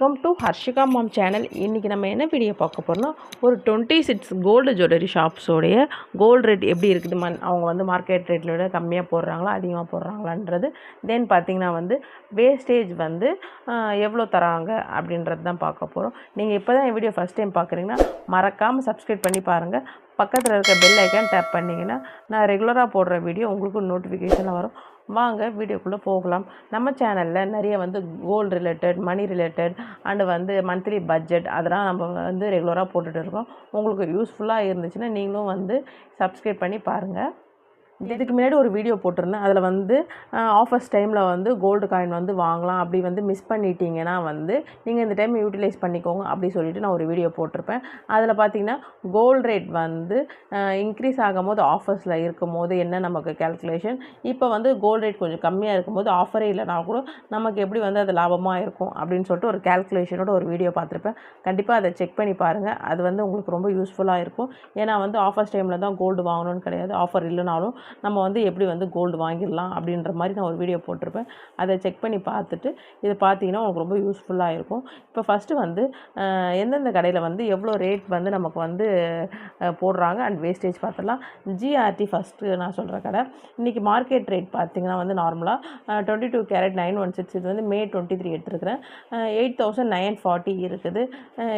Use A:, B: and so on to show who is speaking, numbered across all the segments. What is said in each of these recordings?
A: Welcome to Harshika mom channel. இன்றைக்கி நம்ம என்ன வீடியோ பார்க்க போகிறோம்னா, ஒரு 26 கோல்டு ஜுவல்லரி ஷாப்ஸோடைய கோல்டு ரேட் எப்படி இருக்குது, அவங்க வந்து மார்க்கெட் ரேட்டில் விட கம்மியாக போடுறாங்களா அதிகமாக போடுறாங்களான்றது. தென் பார்த்திங்கன்னா வந்து வேஸ்டேஜ் வந்து எவ்வளோ தராங்க அப்படின்றது தான் பார்க்க போகிறோம். நீங்கள் இப்போ தான் என் வீடியோ ஃபஸ்ட் டைம் பார்க்குறீங்கன்னா மறக்காமல் சப்ஸ்கிரைப் பண்ணி பாருங்கள். பக்கத்தில் இருக்க பெல் ஐக்கான் டேப் பண்ணிங்கன்னா நான் ரெகுலராக போடுற வீடியோ உங்களுக்கு நோட்டிஃபிகேஷனில் வரும். வாங்க வீடியோக்குள்ளே போகலாம். நம்ம சேனலில் நிறைய வந்து gold related, money related and வந்து மந்த்லி பட்ஜெட் அதெல்லாம் நம்ம வந்து ரெகுலராக போட்டுகிட்டு இருக்கோம். உங்களுக்கு யூஸ்ஃபுல்லாக இருந்துச்சுன்னா நீங்களும் வந்து சப்ஸ்கிரைப் பண்ணி பாருங்கள். இதுக்கு முன்னாடி ஒரு வீடியோ போட்டிருந்தேன். அதில் வந்து ஆஃபர்ஸ் டைமில் வந்து கோல்டு காயின் வந்து வாங்கலாம். அப்படி வந்து மிஸ் பண்ணிட்டீங்கன்னா வந்து நீங்கள் இந்த டைம் யூட்டிலைஸ் பண்ணிக்கோங்க அப்படி சொல்லிட்டு நான் ஒரு வீடியோ போட்டிருப்பேன். அதில் பார்த்தீங்கன்னா கோல்டு ரேட் வந்து இன்க்ரீஸ் ஆகும் போது ஆஃபர்ஸில் இருக்கும் போது என்ன நமக்கு கேல்குலேஷன், இப்போ வந்து கோல்டு ரேட் கொஞ்சம் கம்மியாக இருக்கும்போது ஆஃபரே இல்லைனா கூட நமக்கு எப்படி வந்து அது லாபமாக இருக்கும் அப்படின்னு சொல்லிட்டு ஒரு கேல்குலேஷனோட ஒரு வீடியோ பார்த்துருப்பேன். கண்டிப்பாக அதை செக் பண்ணி பாருங்கள். அது வந்து உங்களுக்கு ரொம்ப யூஸ்ஃபுல்லாக இருக்கும். ஏன்னா வந்து ஆஃபர்ஸ் டைமில் தான் கோல்டு வாங்கணும்னு கிடையாது. ஆஃபர் இல்லைனாலும் நம்ம வந்து எப்படி வந்து கோல்டு வாங்கிடலாம் அப்படின்ற மாதிரி நான் ஒரு வீடியோ போட்டிருப்பேன். அதை செக் பண்ணி பார்த்துட்டு இது பார்த்தீங்கன்னா உங்களுக்கு ரொம்ப யூஸ்ஃபுல்லாக இருக்கும். இப்போ ஃபஸ்ட்டு வந்து எந்தெந்த கடையில் வந்து எவ்வளோ ரேட் வந்து நமக்கு வந்து போடுறாங்க அண்ட் வேஸ்டேஜ் பார்த்துடலாம். ஜிஆர்டி ஃபஸ்ட்டு நான் சொல்கிற கடை. இன்றைக்கி மார்க்கெட் ரேட் பார்த்திங்கன்னா வந்து நார்மலாக 22 கேரட் 916 இது வந்து May 23 எடுத்துருக்கிறேன். 8940 இருக்குது.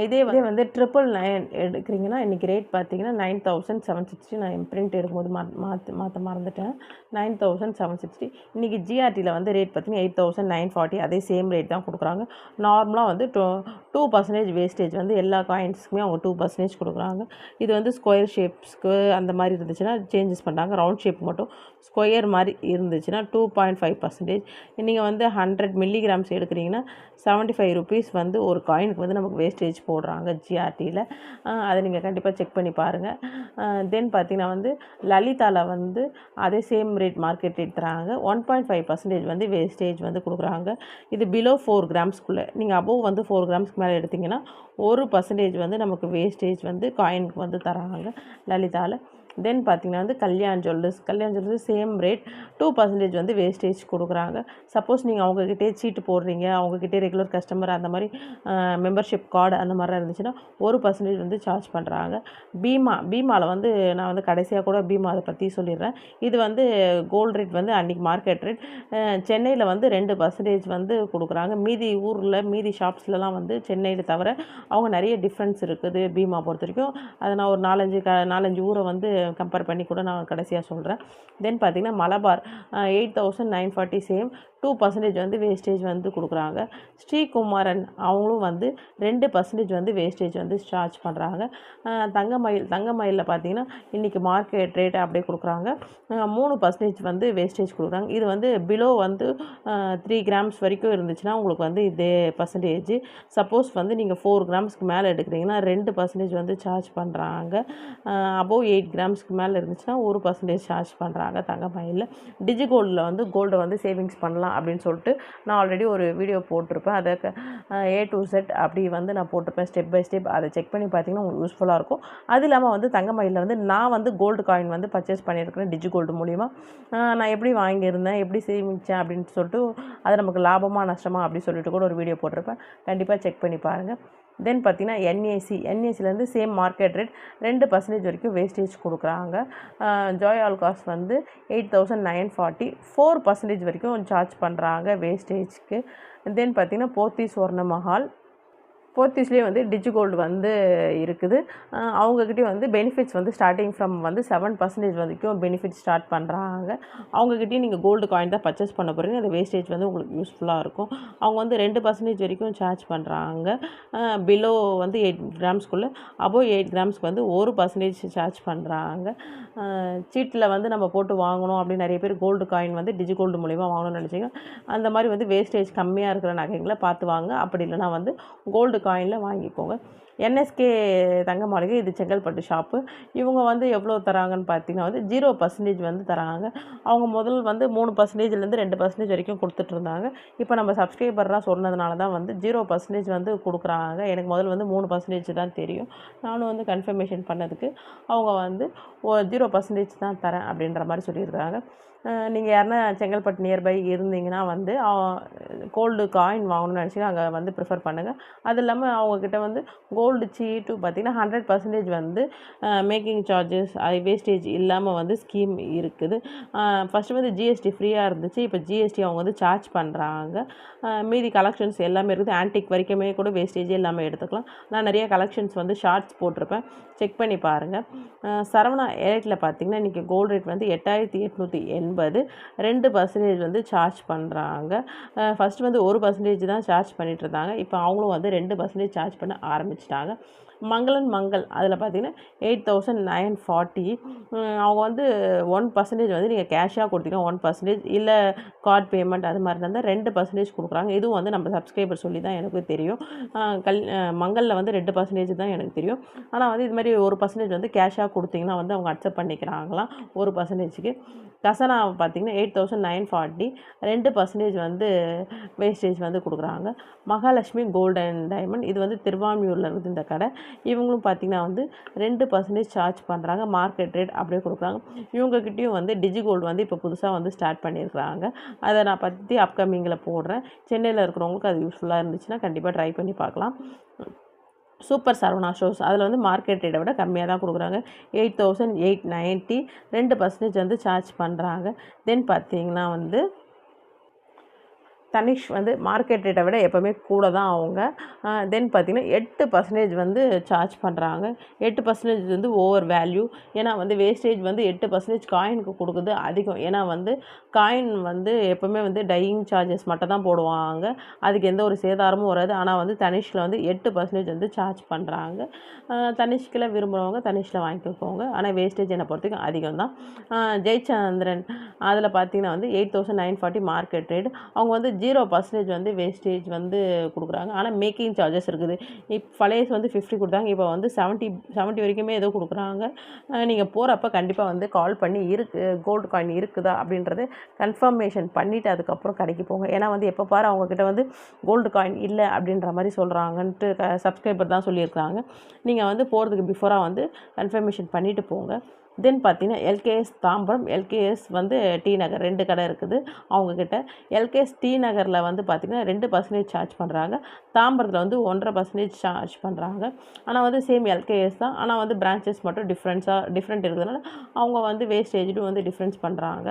A: இதே வந்து 999 எடுக்கிறீங்கன்னா இன்றைக்கி ரேட் பார்த்திங்கன்னா 9760. நான் பிரிண்ட் எடுக்கும்போது மாற்ற மறந்துட்டேன். 9760. இன்றைக்கி ஜிஆர்டியில் வந்து ரேட் பார்த்திங்கன்னா 8940. அதே சேம் ரேட் தான் கொடுக்குறாங்க. நார்மலாக வந்து 2% வேஸ்டேஜ் வந்து எல்லா காயின்ஸுக்குமே அவங்க 2% கொடுக்குறாங்க. இது வந்து ஸ்கொயர் ஷேப்ஸ்க்கு அந்த மாதிரி இருந்துச்சுன்னா சேஞ்சஸ் பண்ணுறாங்க. ரவுண்ட் ஷேப் மட்டும் ஸ்கொயர் மாதிரி இருந்துச்சுன்னா 2.5%. நீங்கள் வந்து 100 மில்லிகிராம்ஸ் எடுக்கிறீங்கன்னா 75 ருபீஸ் வந்து ஒரு காயினுக்கு வந்து நமக்கு வேஸ்டேஜ் போடுறாங்க ஜிஆர்டியில். அதை நீங்கள் கண்டிப்பாக செக் பண்ணி பாருங்கள். தென் பார்த்திங்கன்னா வந்து லலிதாவில் வந்து அதே சேம் ரேட் மார்க்கெட் ரேட் தராங்க. 1.5% வந்து வேஸ்டேஜ் வந்து கொடுக்குறாங்க. இது பிலோ 4 கிராம்ஸ்க்குள்ளே. நீங்கள் அபோவ் வந்து 4 கிராம்ஸ்க்கு மேலே எடுத்திங்கன்னா 1% வந்து நமக்கு வேஸ்டேஜ் வந்து காயினுக்கு வந்து தராங்க லலிதாவில். தென் பார்த்திங்கன்னா வந்து கல்யாண் ஜுவல்லர்ஸ் சேம் ரேட் 2% வந்து வேஸ்டேஜ் கொடுக்குறாங்க. சப்போஸ் நீங்கள் அவங்கக்கிட்டே சீட்டு போடுறீங்க, அவங்கக்கிட்டே ரெகுலர் கஸ்டமர் அந்த மாதிரி மெம்பர்ஷிப் கார்டு அந்த மாதிரிலாம் இருந்துச்சுன்னா 1% வந்து சார்ஜ் பண்ணுறாங்க. பீமாவில் வந்து நான் வந்து கடைசியாக கூட பீமா அதை பற்றி சொல்லிடுறேன். இது வந்து கோல்டு ரேட் வந்து அன்றைக்கி மார்க்கெட் ரேட். சென்னையில் வந்து 2% வந்து கொடுக்குறாங்க. மீதி ஊரில் மீதி ஷாப்ஸ்லலாம் வந்து சென்னையில் தவிர அவங்க நிறைய டிஃப்ரென்ஸ் இருக்குது பீமா பொறுத்த வரைக்கும். அதை நான் ஒரு 4-5 ஊரை வந்து கம்பேர் பண்ணி கூட நான் கடைசியாக சொல்கிறேன். தென் பார்த்திங்கன்னா மலபார் 8940 சேம் 2% வந்து வேஸ்டேஜ் வந்து கொடுக்குறாங்க. ஸ்ரீகுமாரன் அவங்களும் வந்து 2% வந்து வேஸ்டேஜ் வந்து சார்ஜ் பண்ணுறாங்க. தங்கமயிலில் பார்த்திங்கன்னா இன்றைக்கி மார்க்கெட் ரேட் அப்படியே கொடுக்குறாங்க. 3% வந்து வேஸ்டேஜ் கொடுக்குறாங்க. இது வந்து பிலோ வந்து 3 கிராம்ஸ் வரைக்கும் இருந்துச்சுன்னா உங்களுக்கு வந்து இதே பர்சன்டேஜ். சப்போஸ் வந்து நீங்கள் 4 கிராம்ஸ்க்கு மேலே எடுக்கிறீங்கன்னா 2% வந்து சார்ஜ் பண்ணுறாங்க. அபோவ் 8 கிராம்ஸ்க்கு மேலே இருந்துச்சுன்னா 1% சார்ஜ் பண்ணுறாங்க தங்கமயிலில். டிஜிகோல்டில் வந்து கோல்டை வந்து சேவிங்ஸ் பண்ணலாம் அப்படின்னு சொல்லிட்டு நான் ஆல்ரெடி ஒரு வீடியோ போட்டிருப்பேன். அதை A to Z அப்படி வந்து நான் போட்டிருப்பேன் ஸ்டெப் பை ஸ்டெப். அதை செக் பண்ணி பார்த்தீங்கன்னா உங்களுக்கு யூஸ்ஃபுல்லாக இருக்கும். அது இல்லாமல் வந்து தங்கமயிலில் வந்து நான் வந்து கோல்டு காயின் வந்து பர்ச்சேஸ் பண்ணியிருக்கிறேன் டிஜிகோல்டு மூலிமா. நான் எப்படி வாங்கியிருந்தேன், எப்படி சேமித்தேன் அப்படின்னு சொல்லிட்டு அது நமக்கு லாபமாக நஷ்டமாக அப்படி சொல்லிட்டு கூட ஒரு வீடியோ போட்டிருப்பேன். கண்டிப்பாக செக் பண்ணி பாருங்கள். தென் பார்த்திங்கன்னா என்ஏசிலேருந்து சேம் மார்க்கெட் ரேட் 2% வரைக்கும் வேஸ்டேஜ் கொடுக்குறாங்க. ஜாய் ஆலுகாஸ் வந்து 8940 4% வரைக்கும் சார்ஜ் பண்ணுறாங்க வேஸ்டேஜ்க்கு. தென் பார்த்திங்கன்னா போத்தீஸ் ஸ்வர்ண மஹால் போத்தீஸ்லேயே வந்து டிஜிகோல்டு வந்து இருக்குது. அவங்கக்கிட்டே வந்து பெனிஃபிட்ஸ் வந்து ஸ்டார்டிங் ஃப்ரம் வந்து 7% வரைக்கும் பெனிஃபிட் ஸ்டார்ட் பண்ணுறாங்க. அவங்கக்கிட்டேயும் நீங்கள் கோல்டு காயின் தான் பர்ச்சேஸ் பண்ண போகிறீங்க. அந்த வேஸ்டேஜ் வந்து உங்களுக்கு யூஸ்ஃபுல்லாக இருக்கும். அவங்க வந்து 2% வரைக்கும் சார்ஜ் பண்ணுறாங்க. பிலோ வந்து 8 கிராம்ஸ்க்குள்ளே, அபோவ் 8 கிராம்ஸ்க்கு வந்து 1% சார்ஜ் பண்ணுறாங்க. சீட்டில் வந்து நம்ம போட்டு வாங்கணும் அப்படின்னு நிறைய பேர் கோல்டு காயின் வந்து டிஜிகோல்டு மூலிமா வாங்கணும்னு நினச்சிங்க. அந்த மாதிரி வந்து வேஸ்டேஜ் கம்மியாக இருக்கிற நகைகளை பார்த்து வாங்க. அப்படி இல்லைனா வந்து கோல்டு காயினில் வாங்கிக்கோங்க. என்எஸ்கே தங்க மாளிகை, இது செங்கல்பட்டு ஷாப்பு. இவங்க வந்து எவ்வளோ தராங்கன்னு பார்த்தீங்கன்னா வந்து 0% வந்து தராங்க. அவங்க முதல் வந்து 3%லேருந்து 2% வரைக்கும் கொடுத்துட்ருந்தாங்க. இப்போ நம்ம சப்ஸ்கிரைபர்லாம் சொன்னதுனால தான் வந்து 0% வந்து கொடுக்குறாங்க. எனக்கு முதல் வந்து 3% தான் தெரியும். நானும் வந்து கன்ஃபர்மேஷன் பண்ணதுக்கு அவங்க வந்து 0% தான் தரேன் அப்படின்ற மாதிரி சொல்லியிருக்காங்க. நீங்கள் யாருன்னா செங்கல்பட்டு நியர்பை இருந்தீங்கன்னா வந்து கோல்டு காயின் வாங்கணும்னு நினச்சிங்கன்னா அங்கே வந்து ப்ரிஃபர் பண்ணுங்கள். அது இல்லாமல் அவங்கக்கிட்ட வந்து கோல்டு சீட்டு பார்த்திங்கன்னா 100% வந்து மேக்கிங் சார்ஜஸ் வேஸ்டேஜ் இல்லாமல் வந்து ஸ்கீம் இருக்குது. ஃபஸ்ட்டு வந்து ஜிஎஸ்டி ஃப்ரீயாக இருந்துச்சு. இப்போ ஜிஎஸ்டி அவங்க வந்து சார்ஜ் பண்ணுறாங்க. மீதி கலெக்ஷன்ஸ் எல்லாமே இருக்குது. ஆன்டிக் வரைக்குமே கூட வேஸ்டேஜே இல்லாமல் எடுத்துக்கலாம். நான் நிறைய கலெக்ஷன்ஸ் வந்து ஷார்ட்ஸ் போட்டிருப்பேன், செக் பண்ணி பாருங்கள். சரவணா எலைட்டில் பார்த்திங்கன்னா இன்றைக்கி கோல்டு ரேட் வந்து 8880, 2% வந்து சார்ஜ் பண்ணுறாங்க. ஃபஸ்ட்டு வந்து 1% தான் சார்ஜ் பண்ணிகிட்டு இருந்தாங்க. இப்போ அவங்களும் வந்து 2% சார்ஜ் பண்ண ஆரம்பிச்சிட்டாங்க. மங்கள் அதில் பார்த்தீங்கன்னா 8940. அவங்க வந்து 1% வந்து நீங்கள் கேஷாக கொடுத்தீங்கன்னா 1%, இல்லை கார்ட் பேமெண்ட் அது மாதிரி இருந்தால் 2% கொடுக்குறாங்க. இதுவும் வந்து நம்ம சப்ஸ்கிரைபர் சொல்லி தான் எனக்கு தெரியும். மங்களில் வந்து 2% தான் எனக்கு தெரியும். ஆனால் வந்து இது மாதிரி 1% வந்து கேஷாக கொடுத்தீங்கன்னா வந்து அவங்க அக்செப்ட் பண்ணிக்கிறாங்களாம் 1%க்கு. கசனா பார்த்திங்கன்னா 8940, 2% வந்து வேஸ்டேஜ் வந்து கொடுக்குறாங்க. மகாலட்சுமி கோல்டு அண்ட் டைமண்ட், இது வந்து திருவான்மியூரில் இருக்குது இந்த கடை. இவங்களும் பார்த்திங்கன்னா வந்து 2% சார்ஜ் பண்ணுறாங்க. மார்க்கெட் ரேட் அப்படியே கொடுக்குறாங்க. இவங்கக்கிட்டேயும் வந்து டிஜிகோல்டு வந்து இப்போ புதுசாக வந்து ஸ்டார்ட் பண்ணியிருக்கிறாங்க. அதை நான் பற்றி அப்கமிங்கில் போடுறேன். சென்னையில் இருக்கிறவங்களுக்கு அது யூஸ்ஃபுல்லாக இருந்துச்சுன்னா கண்டிப்பாக ட்ரை பண்ணி பார்க்கலாம். சூப்பர் சரவணா ஷோஸ், அதில் வந்து மார்க்கெட் ரேட்டை விட கம்மியாக தான் கொடுக்குறாங்க. 8890, 2% வந்து சார்ஜ் பண்ணுறாங்க. தென் பார்த்திங்கன்னா வந்து தனிஷ் வந்து மார்க்கெட் ரேட்டை விட எப்போவுமே கூட தான் அவங்க. தென் பார்த்திங்கன்னா 8% வந்து சார்ஜ் பண்ணுறாங்க. 8% வந்து ஓவர் வேல்யூ. ஏன்னா வந்து வேஸ்டேஜ் வந்து 8% காயினுக்கு கொடுக்குது அதிகம். ஏன்னா வந்து காயின் வந்து எப்போவுமே வந்து டையிங் சார்ஜஸ் மட்டும் தான் போடுவாங்க, அதுக்கு எந்த ஒரு சேதாரமும் வராது. ஆனால் வந்து தனிஷில் வந்து 8% வந்து சார்ஜ் பண்ணுறாங்க. தனிஷ்கில் விரும்புகிறவங்க தனிஷில் வாங்கிக்கோங்க. ஆனால் வேஸ்டேஜ் என்னை பொறுத்தவரைக்கும் அதிகம் தான். ஜெயச்சந்திரன் அதில் பார்த்திங்கன்னா வந்து 8940 மார்க்கெட் ரேட். அவங்க வந்து 0% வந்து வேஸ்டேஜ் வந்து கொடுக்குறாங்க. ஆனால் மேக்கிங் சார்ஜஸ் இருக்குது. பழையஸ் வந்து 50 கொடுத்தாங்க, இப்போ வந்து 70 வரைக்குமே ஏதோ கொடுக்குறாங்க. நீங்கள் போகிறப்ப கண்டிப்பாக வந்து கால் பண்ணி கோல்டு காயின் இருக்குதா அப்படின்றது கன்ஃபர்மேஷன் பண்ணிவிட்டு அதுக்கப்புறம் கடைக்கு போங்க. ஏன்னா வந்து எப்போ பாரு அவங்கக்கிட்ட வந்து கோல்டு காயின் இல்லை அப்படின்ற மாதிரி சொல்கிறாங்கன்ட்டு சப்ஸ்கிரைபர் தான் சொல்லியிருக்காங்க. நீங்கள் வந்து போகிறதுக்கு பிஃபோராக வந்து கன்ஃபர்மேஷன் பண்ணிவிட்டு போங்க. தென் பார்த்தீங்கன்னா எல்கேஎஸ் தாம்பரம், எல்கேஎஸ் வந்து டி நகர், 2 கடை இருக்குது அவங்கக்கிட்ட. எல்கேஎஸ் டி நகரில் வந்து பார்த்திங்கன்னா 2% சார்ஜ் பண்ணுறாங்க. தாம்பரத்தில் வந்து 1.5% சார்ஜ் பண்ணுறாங்க. ஆனால் வந்து சேம் எல்கேஎஸ் தான். ஆனால் வந்து பிரான்ச்சஸ் மட்டும் டிஃப்ரெண்ட் இருக்கிறதுனால அவங்க வந்து வேஸ்டேஜும் வந்து டிஃப்ரென்ஸ் பண்ணுறாங்க.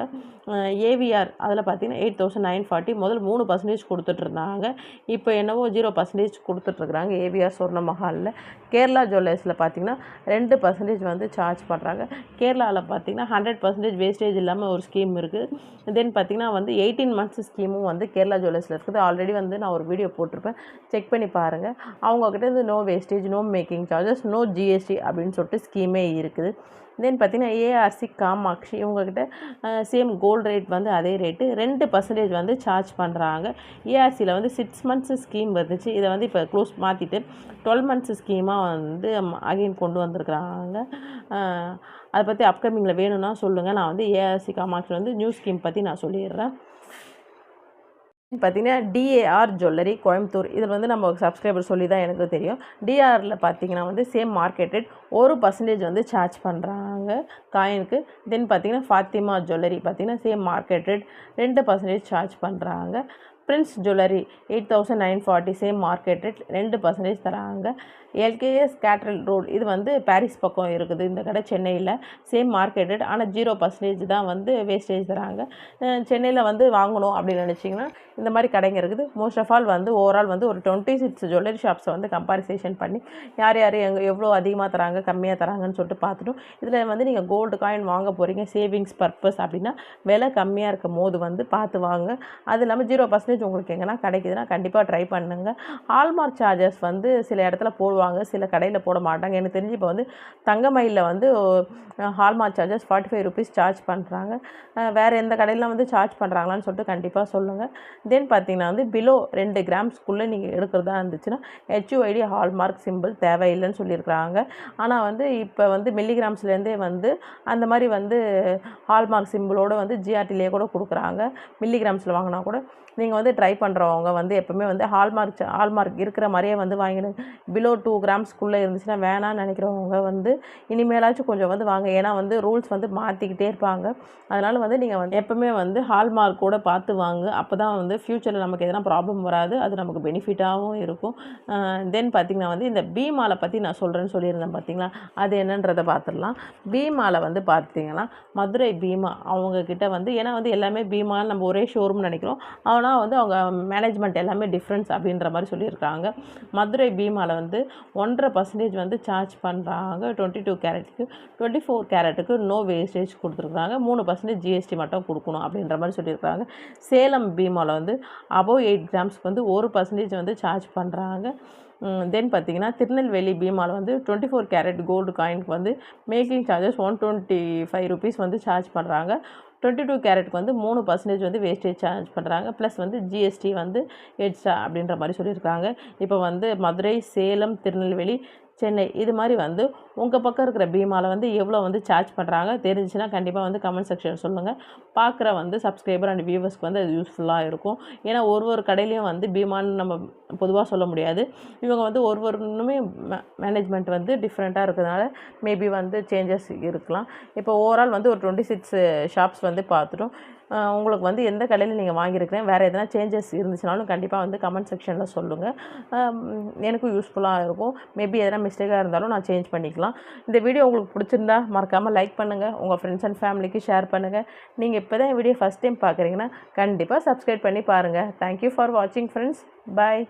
A: ஏவிஆர் அதில் பார்த்திங்கன்னா 8940, முதல் 3% கொடுத்துட்ருந்தாங்க. இப்போ என்னவோ 0% கொடுத்துட்ருக்குறாங்க ஏவிஆர் சொர்ண மஹாலில். கேரளா ஜுவல்லர்ஸில் பார்த்திங்கன்னா 2% வந்து சார்ஜ் பண்ணுறாங்க. கேரளாவில் பார்த்திங்கன்னா 100% வேஸ்டேஜ் இல்லாமல் ஒரு ஸ்கீம் இருக்குது. தென் பார்த்திங்கன்னா வந்து 18 months ஸ்கீமும் வந்து கேரளா ஜுவல்லர்ஸில் இருக்குது. ஆல்ரெடி வந்து நான் ஒரு வீடியோ போட்டிருப்பேன், செக் பண்ணி பாருங்கள். அவங்கக்கிட்ட இருந்து no wastage, no making charges, no GST அப்படின்னு சொல்லிட்டு ஸ்கீமே இருக்குது. தென் பார்த்திங்கன்னா ஏஆர்சி காமாட்சி, இவங்கக்கிட்ட சேம் கோல்டு ரேட் வந்து அதே ரேட்டு, 2% வந்து சார்ஜ் பண்ணுறாங்க. ஏஆர்சியில் வந்து 6 months ஸ்கீம் வந்துச்சு. இதை வந்து இப்போ க்ளோஸ் மாற்றிட்டு 12 months ஸ்கீமாக வந்து அகைன் கொண்டு வந்திருக்கிறாங்க. அதை பற்றி அப்கமிங்கில் வேணும்னா சொல்லுங்கள். நான் வந்து ஏஆர்சி காமாட்சியில் வந்து நியூ ஸ்கீம் பற்றி நான் சொல்லிடுறேன். பார்த்திங்கன்னா டிஏஆர் ஜுவல்லரி கோயம்புத்தூர், இதில் வந்து நம்ம சப்ஸ்கிரைபர் சொல்லி தான் எனக்கு தெரியும். டிஆரில் பார்த்திங்கன்னா வந்து சேம் மார்க்கெட் ரேட், 1% வந்து சார்ஜ் பண்ணுறாங்க காயினுக்கு. தென் பார்த்திங்கன்னா ஃபாத்திமா ஜுவல்லரி பார்த்திங்கன்னா சேம் மார்க்கெட் ரேட், 2% சார்ஜ் பண்ணுறாங்க. Prince jewellery 8940, same market rate, 2% தராங்க. எல்கேஎஸ் கேட்ரல் ரோடு, இது வந்து பாரிஸ் பக்கம் இருக்குது இந்த கடை, சென்னையில். சேம் மார்க்கெட் ரேட், ஆனால் 0% தான் வந்து வேஸ்டேஜ் தராங்க. சென்னையில் வந்து வாங்கணும் அப்படின்னு நினச்சிங்கன்னா இந்த மாதிரி கடைங்க இருக்குது. மோஸ்ட் ஆஃப் ஆல் வந்து ஓவரால் வந்து ஒரு 26 ஜுவல்லரி ஷாப்ஸை வந்து கம்பேரிசேஷன் பண்ணி யார் எவ்வளோ அதிகமாக தராங்க கம்மியாக தராங்கன்னு சொல்லிட்டு பார்த்துட்டோம். இதில் வந்து நீங்கள் கோல்டு காயின் வாங்க போகிறீங்க சேவிங்ஸ் பர்பஸ் அப்படின்னா விலை கம்மியாக இருக்கும் போது வந்து பார்த்து வாங்க. அது இல்லாமல் 0% பர்சன்டேஜ் உங்களுக்கு எங்கன்னா கிடைக்குதுன்னா கண்டிப்பாக ட்ரை பண்ணுங்கள். ஹால்மார்க் சார்ஜஸ் வந்து சில இடத்துல போடுவாங்க, சில கடையில் போட மாட்டாங்க. எனக்கு தெரிஞ்சு இப்போ வந்து தங்கமயிலில் வந்து ஹால்மார்க் சார்ஜஸ் 45 ருபீஸ் சார்ஜ் பண்ணுறாங்க. வேறு எந்த கடையிலாம் வந்து சார்ஜ் பண்ணுறாங்களான்னு சொல்லிட்டு கண்டிப்பாக சொல்லுங்கள். தென் பார்த்தீங்கன்னா வந்து பிலோ 2 கிராம்ஸ்க்குள்ளே நீங்கள் எடுக்கிறதா இருந்துச்சுன்னா HUID ஹால்மார்க் சிம்பிள் தேவையில்லைன்னு சொல்லியிருக்கிறாங்க. ஆனால் வந்து இப்போ வந்து மில்லிகிராம்ஸ்லேருந்தே வந்து அந்த மாதிரி வந்து ஹால்மார்க் சிம்பிளோடு வந்து GRTலேயே கூட கொடுக்குறாங்க. மில்லிகிராம்ஸில் வாங்கினா கூட நீங்கள் வந்து ட்ரை பண்ணுறவங்க வந்து எப்போவுமே வந்து ஹால்மார்க் இருக்கிற மாதிரியே வந்து வாங்கிடுங்க. பிலோ 2 கிராம்ஸ்க்குள்ளே இருந்துச்சுன்னா வேணான்னு நினைக்கிறவங்க வந்து இனிமேலாச்சும் கொஞ்சம் வந்து வாங்க. ஏன்னா வந்து ரூல்ஸ் வந்து மாற்றிக்கிட்டே இருப்பாங்க. அதனால் வந்து நீங்கள் வந்து எப்போவுமே வந்து ஹால்மார்க்கோட பார்த்து வாங்க. அப்போ தான் வந்து ஃப்யூச்சரில் நமக்கு எதனா ப்ராப்ளம் வராது, அது நமக்கு பெனிஃபிட்டாகவும் இருக்கும். தென் பார்த்திங்கன்னா வந்து இந்த பீமாலை பற்றி நான் சொல்கிறேன்னு சொல்லியிருந்தேன் பார்த்தீங்களா, அது என்னன்றதை பார்த்துடலாம். பீமாலை வந்து பார்த்திங்கன்னா மதுரை பீமா அவங்கக்கிட்ட வந்து ஏன்னா வந்து எல்லாமே பீமான்னு நம்ம ஒரே ஷோரூம் நினைக்கிறோம். ஆனால் வந்து அவங்க மேனேஜ்மெண்ட் எல்லாமே டிஃப்ரென்ஸ் அப்படின்ற மாதிரி சொல்லியிருக்காங்க. மதுரை பீமாவில் வந்து 1.5% வந்து சார்ஜ் பண்ணுறாங்க 22 கேரட்டுக்கு. 24 கேரட்டுக்கு நோ வேஸ்டேஜ் கொடுத்துருக்காங்க. 3% GST மட்டும் கொடுக்கணும் அப்படின்ற மாதிரி சொல்லியிருக்காங்க. சேலம் பீமாவில் வந்து அபோவ் 8 கிராம்ஸ்க்கு வந்து 1% வந்து சார்ஜ் பண்ணுறாங்க. தென் பார்த்திங்கன்னா திருநெல்வேலி பீமாவில் வந்து 24 கேரட் கோல்டு காயினுக்கு வந்து மேக்கிங் சார்ஜஸ் 125 ருபீஸ் வந்து சார்ஜ் பண்ணுறாங்க. 22 கேரட்டுக்கு வந்து 3% வந்து வேஸ்டேஜ் சார்ஜ் பண்ணுறாங்க. ப்ளஸ் வந்து GST வந்து எக்ஸ்ட்ரா அப்படின்ற மாதிரி சொல்லியிருக்காங்க. இப்போ வந்து மதுரை, சேலம், திருநெல்வேலி, சென்னை இது மாதிரி வந்து உங்கள் பக்கம் இருக்கிற பீமாவில் வந்து எவ்வளோ வந்து சார்ஜ் பண்ணுறாங்க தெரிஞ்சுன்னா கண்டிப்பாக வந்து கமெண்ட் செக்ஷன் சொல்லுங்கள். பார்க்குற வந்து சப்ஸ்கிரைபர் அண்ட் வியூவர்ஸ்க்கு வந்து அது யூஸ்ஃபுல்லாக இருக்கும். ஏன்னா ஒரு கடையிலையும் வந்து பீமான்னு நம்ம பொதுவாக சொல்ல முடியாது. இவங்க வந்து ஒருவருமே மேனேஜ்மெண்ட் வந்து டிஃப்ரெண்ட்டாக இருக்கிறதுனால மேபி வந்து சேஞ்சஸ் இருக்கலாம். இப்போ ஓவரால் வந்து ஒரு 26 ஷாப்ஸ் வந்து பார்த்துட்டோம். உங்களுக்கு வந்து எந்த கடையில் நீங்கள் வாங்கியிருக்கிறேன், வேறு எதனா சேஞ்சஸ் இருந்துச்சுனாலும் கண்டிப்பாக வந்து கமெண்ட் செக்ஷனில் சொல்லுங்கள். எனக்கும் யூஸ்ஃபுல்லாக இருக்கும். மேபி எதனா மிஸ்டேக்காக இருந்தாலும் நான் சேஞ்ச் பண்ணிக்கலாம். இந்த வீடியோ உங்களுக்கு பிடிச்சிருந்தா மறக்காமல் லைக் பண்ணுங்கள், உங்கள் ஃப்ரெண்ட்ஸ் அண்ட் ஃபேமிலிக்கு ஷேர் பண்ணுங்கள். நீங்கள் இப்போ தான் வீடியோ ஃபஸ்ட் டைம் பார்க்குறீங்கன்னா கண்டிப்பாக சப்ஸ்கிரைப் பண்ணி பாருங்கள். தேங்க்யூ ஃபார் வாட்சிங் ஃப்ரெண்ட்ஸ். பாய்.